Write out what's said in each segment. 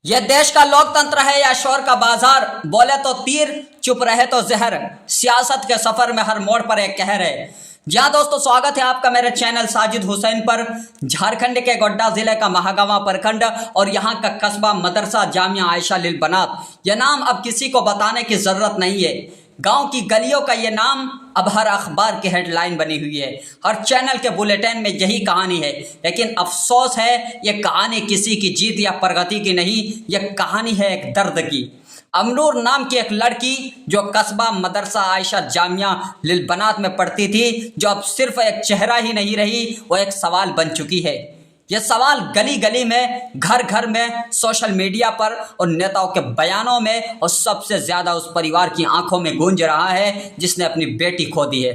यह देश का लोकतंत्र है या शोर का बाजार। बोले तो तीर, चुप रहे तो जहर। सियासत के सफर में हर मोड़ पर एक कहर है। जी हाँ दोस्तों, स्वागत है आपका मेरे चैनल साजिद हुसैन पर। झारखंड के गोड्डा जिले का महागामा प्रखंड और यहाँ का कस्बा मदरसा जामिया आयशा लिल बनात, यह नाम अब किसी को बताने की जरूरत नहीं है। गांव की गलियों का ये नाम अब हर अखबार की हेडलाइन बनी हुई है, हर चैनल के बुलेटिन में यही कहानी है। लेकिन अफसोस है, ये कहानी किसी की जीत या प्रगति की नहीं, यह कहानी है एक दर्द की। अमनूर नाम की एक लड़की जो कस्बा मदरसा आयशा जामिया लिल बनात में पढ़ती थी, जो अब सिर्फ एक चेहरा ही नहीं रही, वो एक सवाल बन चुकी है। यह सवाल गली गली में, घर घर में, सोशल मीडिया पर और नेताओं के बयानों में और सबसे ज्यादा उस परिवार की आंखों में गूंज रहा है जिसने अपनी बेटी खो दी है।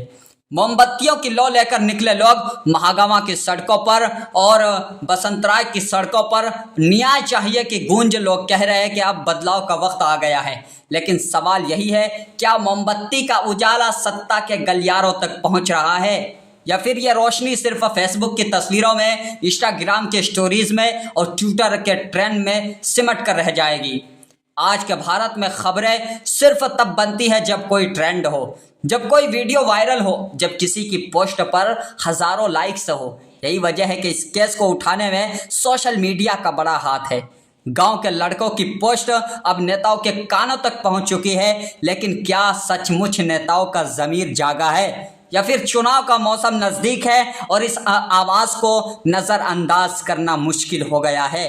मोमबत्तियों की लौ लेकर निकले लोग महागामा की सड़कों पर और बसंतराय की सड़कों पर। न्याय चाहिए कि गूंज। लोग कह रहे हैं कि अब बदलाव का वक्त आ गया है। लेकिन सवाल यही है, क्या मोमबत्ती का उजाला सत्ता के गलियारों तक पहुंच रहा है, या फिर यह रोशनी सिर्फ फेसबुक की तस्वीरों में, इंस्टाग्राम के स्टोरीज में और ट्विटर के ट्रेंड में सिमट कर रह जाएगी। आज के भारत में खबरें सिर्फ तब बनती है जब कोई ट्रेंड हो, जब कोई वीडियो वायरल हो, जब किसी की पोस्ट पर हजारों लाइक्स हो। यही वजह है कि इस केस को उठाने में सोशल मीडिया का बड़ा हाथ है। गांव के लड़कों की पोस्ट अब नेताओं के कानों तक पहुंच चुकी है। लेकिन क्या सचमुच नेताओं का ज़मीर जागा है, या फिर चुनाव का मौसम नजदीक है और इस आवाज को नजरअंदाज करना मुश्किल हो गया है।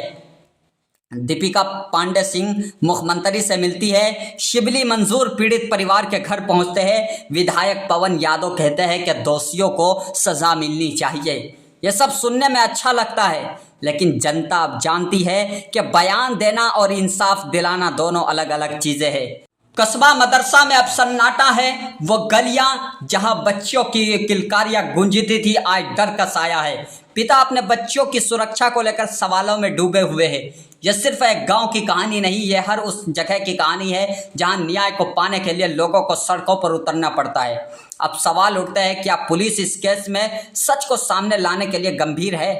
दीपिका पांडे सिंह मुख्यमंत्री से मिलती है, शिबली मंजूर पीड़ित परिवार के घर पहुंचते हैं, विधायक पवन यादव कहते हैं कि दोषियों को सजा मिलनी चाहिए। यह सब सुनने में अच्छा लगता है, लेकिन जनता अब जानती है कि बयान देना और इंसाफ दिलाना दोनों अलग अलग चीजें हैं। कस्बा मदरसा में अब सन्नाटा है। वो गलियां जहां बच्चों की किलकारियां गूंजती थी, आज डर का साया है। पिता अपने बच्चों की सुरक्षा को लेकर सवालों में डूबे हुए हैं। यह सिर्फ एक गांव की कहानी नहीं, यह हर उस जगह की कहानी है जहां न्याय को पाने के लिए लोगों को सड़कों पर उतरना पड़ता है। अब सवाल उठता है, क्या पुलिस इस केस में सच को सामने लाने के लिए गंभीर है?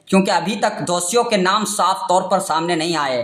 क्योंकि अभी तक दोषियों के नाम साफ तौर पर सामने नहीं आए,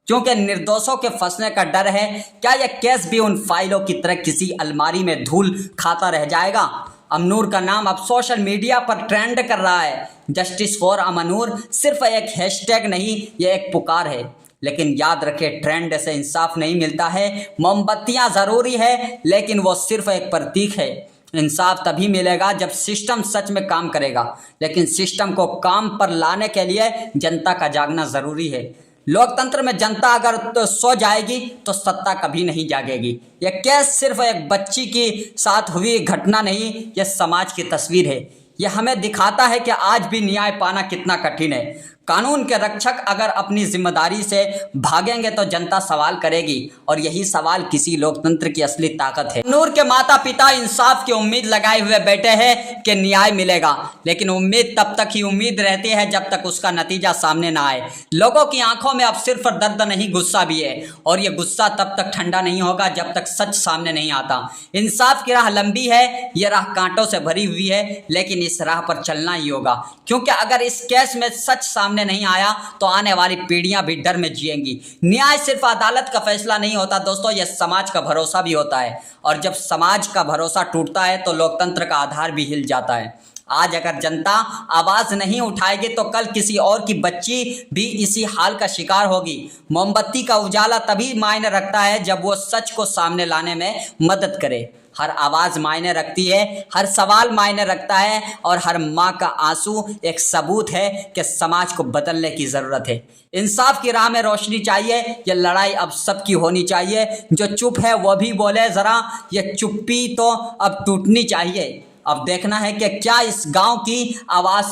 क्योंकि निर्दोषों के फंसने का डर है। क्या यह केस भी उन फाइलों की तरह किसी अलमारी में धूल खाता रह जाएगा? अमनूर का नाम अब सोशल मीडिया पर ट्रेंड कर रहा है। जस्टिस फॉर अमनूर सिर्फ एक हैशटैग नहीं, यह एक पुकार है। लेकिन याद रखें, ट्रेंड से इंसाफ नहीं मिलता है। मोमबत्तियां जरूरी है, लेकिन वो सिर्फ एक प्रतीक है। इंसाफ तभी मिलेगा जब सिस्टम सच में काम करेगा। लेकिन सिस्टम को काम पर लाने के लिए जनता का जागना जरूरी है। लोकतंत्र में जनता अगर तो सो जाएगी तो सत्ता कभी नहीं जागेगी। यह केस सिर्फ एक बच्ची के साथ हुई घटना नहीं, यह समाज की तस्वीर है। यह हमें दिखाता है कि आज भी न्याय पाना कितना कठिन है। कानून के रक्षक अगर अपनी जिम्मेदारी से भागेंगे तो जनता सवाल करेगी, और यही सवाल किसी लोकतंत्र की असली ताकत है। नूर के माता पिता इंसाफ की उम्मीद लगाए हुए बैठे हैं कि न्याय मिलेगा, लेकिन उम्मीद तब तक ही उम्मीद रहती है जब तक उसका नतीजा सामने ना आए। लोगों की आंखों में अब सिर्फ दर्द नहीं, गुस्सा भी है, और यह गुस्सा तब तक ठंडा नहीं होगा जब तक सच सामने नहीं आता। इंसाफ की राह लंबी है, यह राह कांटों से भरी हुई है, लेकिन इस राह पर चलना ही होगा। क्योंकि अगर इस केस में सच सामने नहीं आया तो आने वाली पीढ़ियां भी डर में जिएंगी। न्याय सिर्फ अदालत का फैसला नहीं होता दोस्तों, यह समाज का भरोसा भी होता है। और जब समाज का भरोसा टूटता है तो लोकतंत्र का आधार भी हिल जाता है। आज अगर जनता आवाज नहीं उठाएगी तो कल किसी और की बच्ची भी इसी हाल का शिकार होगी। मोमबत्ती का उजाला तभी मायने रखता है जब वो सच को सामने लाने में मदद करे। हर आवाज़ मायने रखती है, हर सवाल मायने रखता है, और हर माँ का आंसू एक सबूत है कि समाज को बदलने की ज़रूरत है। इंसाफ की राह में रोशनी चाहिए। यह लड़ाई अब सबकी होनी चाहिए। जो चुप है वो भी बोले ज़रा, यह चुप्पी तो अब टूटनी चाहिए। अब देखना है कि क्या इस गांव की आवाज़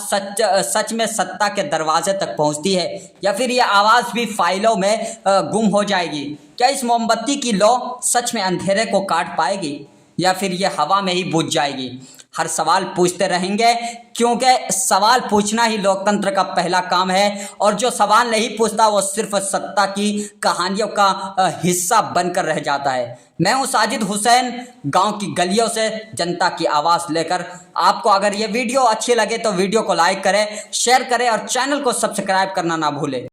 सच में सत्ता के दरवाजे तक पहुंचती है, या फिर यह आवाज़ भी फाइलों में गुम हो जाएगी। क्या इस मोमबत्ती की लौ सच में अंधेरे को काट पाएगी, या फिर यह हवा में ही बुझ जाएगी? हर सवाल पूछते रहेंगे, क्योंकि सवाल पूछना ही लोकतंत्र का पहला काम है। और जो सवाल नहीं पूछता वो सिर्फ सत्ता की कहानियों का हिस्सा बनकर रह जाता है। मैं हूं साजिद हुसैन, गांव की गलियों से जनता की आवाज़ लेकर। आपको अगर ये वीडियो अच्छी लगे तो वीडियो को लाइक करें, शेयर करें और चैनल को सब्सक्राइब करना ना भूलें।